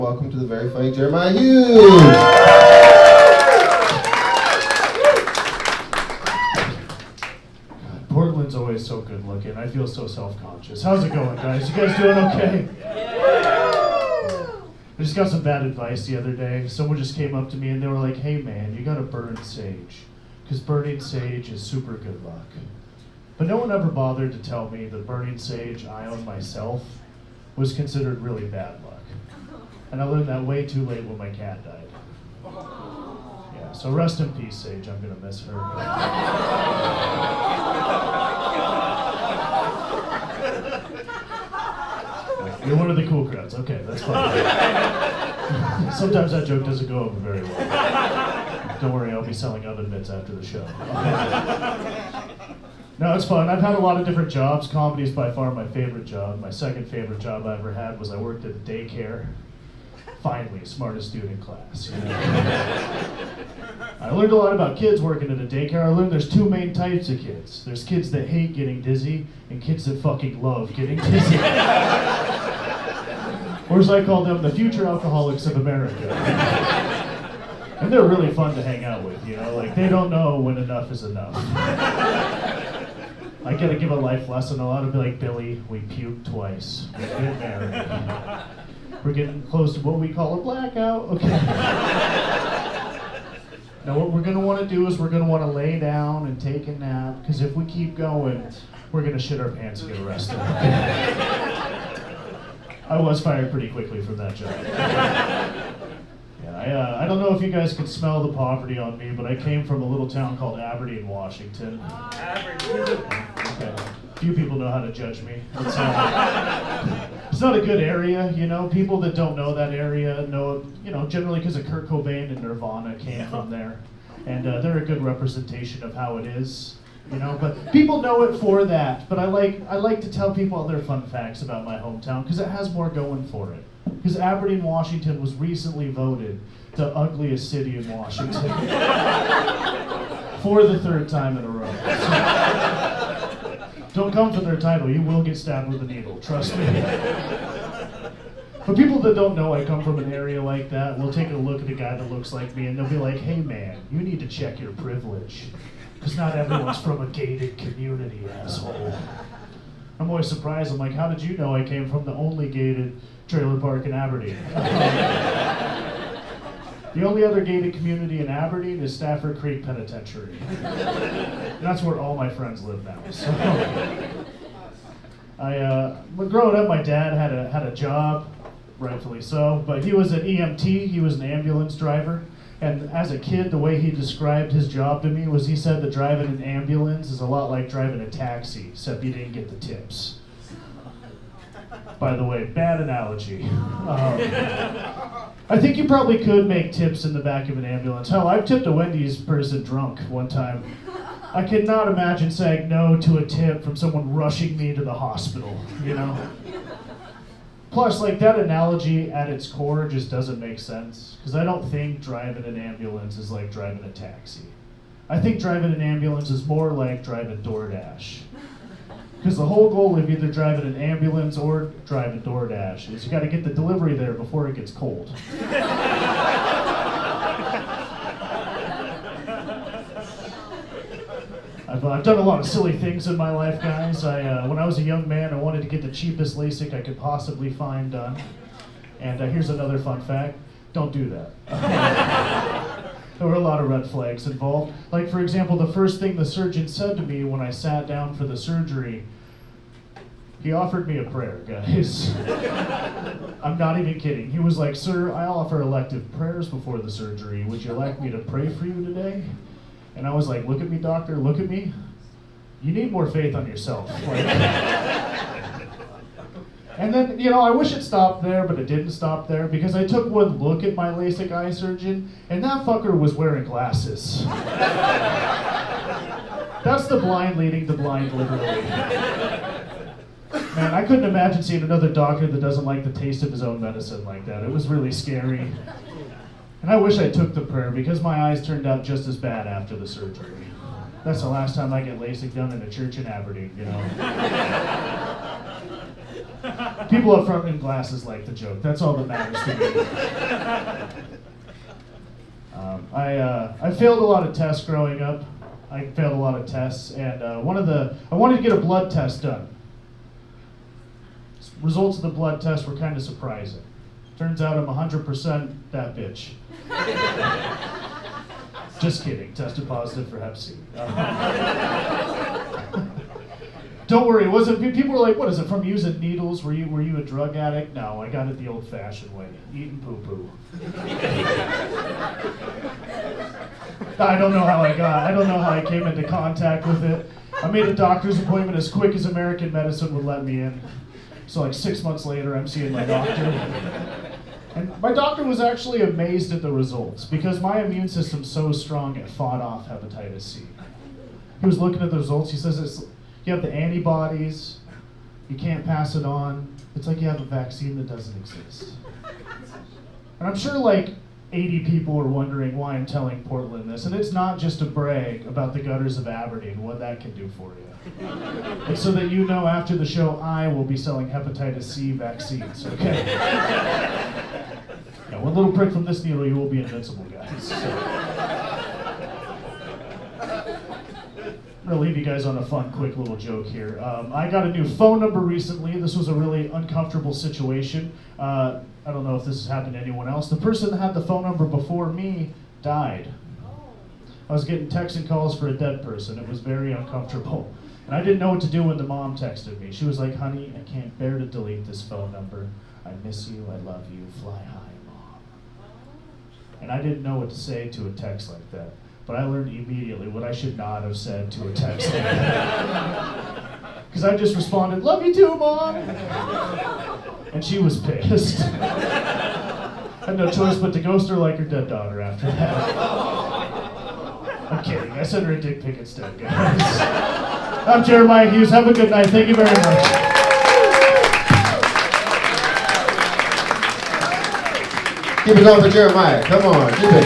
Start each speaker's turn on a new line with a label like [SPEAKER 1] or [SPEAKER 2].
[SPEAKER 1] Welcome to the very funny Jeremiah Hughes.
[SPEAKER 2] Portland's always so good looking. I feel so self-conscious. How's it going, guys? You guys doing okay? I just got some bad advice the other day. Someone just came up to me and they were like, hey man, you gotta burn sage. Because burning sage is super good luck. But no one ever bothered to tell me that burning sage, I own myself, was considered really bad luck. And I learned that way too late when my cat died. Yeah, so rest in peace, Sage. I'm gonna miss her. You're one of the cool crowds. Okay, that's fine. Sometimes that joke doesn't go over very well. Don't worry, I'll be selling oven mitts after the show. No, it's fun. I've had a lot of different jobs. Comedy is by far my favorite job. My second favorite job I ever had was I worked at a daycare. Finally, smartest dude in class. You know? I learned a lot about kids working at a daycare. I learned there's two main types of kids. There's kids that hate getting dizzy and kids that fucking love getting dizzy. Or as I call them, the future alcoholics of America. And they're really fun to hang out with, you know? Like, they don't know when enough is enough. I gotta give a life lesson. A lot of be like, Billy, we puked twice. We get married. We're getting close to what we call a blackout. Okay. Now what we're going to want to do is we're going to want to lay down and take a nap, because if we keep going, we're going to shit our pants and get arrested. I was fired pretty quickly from that job. Yeah, I don't know if you guys can smell the poverty on me, but I came from a little town called Aberdeen, Washington. Okay. Few people know how to judge me. It's not a good area, you know. People that don't know that area know, you know, generally because of Kurt Cobain and Nirvana came from there. And they're a good representation of how it is, you know. But people know it for that. But I like to tell people other fun facts about my hometown because it has more going for it. Because Aberdeen, Washington was recently voted the ugliest city in Washington for the third time in a row. Don't come for their title, you will get stabbed with a needle, trust me. For people that don't know I come from an area like that, we'll take a look at a guy that looks like me and they'll be like, hey man, you need to check your privilege. Because not everyone's from a gated community, asshole. I'm always surprised, I'm like, how did you know I came from the only gated trailer park in Aberdeen? The only other gated community in Aberdeen is Stafford Creek Penitentiary. And that's where all my friends live now. So, when growing up, my dad had a job, rightfully so, but he was an EMT, he was an ambulance driver. And as a kid, the way he described his job to me was he said that driving an ambulance is a lot like driving a taxi, except you didn't get the tips. By the way, bad analogy. I think you probably could make tips in the back of an ambulance. Hell, I've tipped a Wendy's person drunk one time. I cannot imagine saying no to a tip from someone rushing me to the hospital, you know? Plus, like, that analogy at its core just doesn't make sense. Because I don't think driving an ambulance is like driving a taxi. I think driving an ambulance is more like driving DoorDash. Because the whole goal of either driving an ambulance or driving DoorDash is you got to get the delivery there before it gets cold. I've done a lot of silly things in my life, guys. When I was a young man, I wanted to get the cheapest LASIK I could possibly find done. And here's another fun fact. Don't do that. There were a lot of red flags involved. Like, for example, the first thing the surgeon said to me when I sat down for the surgery, he offered me a prayer, guys. I'm not even kidding. He was like, sir, I offer elective prayers before the surgery. Would you like me to pray for you today? And I was like, look at me, doctor, look at me. You need more faith on yourself. And then, you know, I wish it stopped there, but it didn't stop there because I took one look at my LASIK eye surgeon, and that fucker was wearing glasses. That's the blind leading the blind, literally. Man, I couldn't imagine seeing another doctor that doesn't like the taste of his own medicine like that. It was really scary. And I wish I took the prayer because my eyes turned out just as bad after the surgery. That's the last time I get LASIK done in a church in Aberdeen, you know. People up front in glasses like the joke. That's all that matters to me. I failed a lot of tests growing up. I failed a lot of tests, and I wanted to get a blood test done. Results of the blood test were kind of surprising. Turns out I'm 100% that bitch. Just kidding. Tested positive for Hep C. Don't worry. It wasn't. People were like, "What is it from using needles? Were you a drug addict?" No, I got it the old-fashioned way, eating poo-poo. I don't know how I came into contact with it. I made a doctor's appointment as quick as American medicine would let me in. So like 6 months later, I'm seeing my doctor. And my doctor was actually amazed at the results because my immune system's so strong it fought off hepatitis C. He was looking at the results. He says you have the antibodies, you can't pass it on. It's like you have a vaccine that doesn't exist. And I'm sure like 80 people are wondering why I'm telling Portland this, and it's not just a brag about the gutters of Aberdeen and what that can do for you. It's so that you know after the show I will be selling hepatitis C vaccines, okay? Yeah, one little prick from this needle, you will be invincible, guys. So. I'm gonna leave you guys on a fun, quick little joke here. I got a new phone number recently. This was a really uncomfortable situation. I don't know if this has happened to anyone else. The person that had the phone number before me died. I was getting texts and calls for a dead person. It was very uncomfortable. And I didn't know what to do when the mom texted me. She was like, "Honey, I can't bear to delete this phone number. I miss you, I love you, fly high, Mom." And I didn't know what to say to a text like that. But I learned immediately what I should not have said to a text like that. Because I just responded, "Love you too, Mom." And she was pissed. I had no choice but to ghost her like her dead daughter after that. I'm kidding. I sent her a dick pic instead, guys. I'm Jeremiah Hughes. Have a good night. Thank you very much.
[SPEAKER 1] Keep it going for Jeremiah. Come on. Keep it going.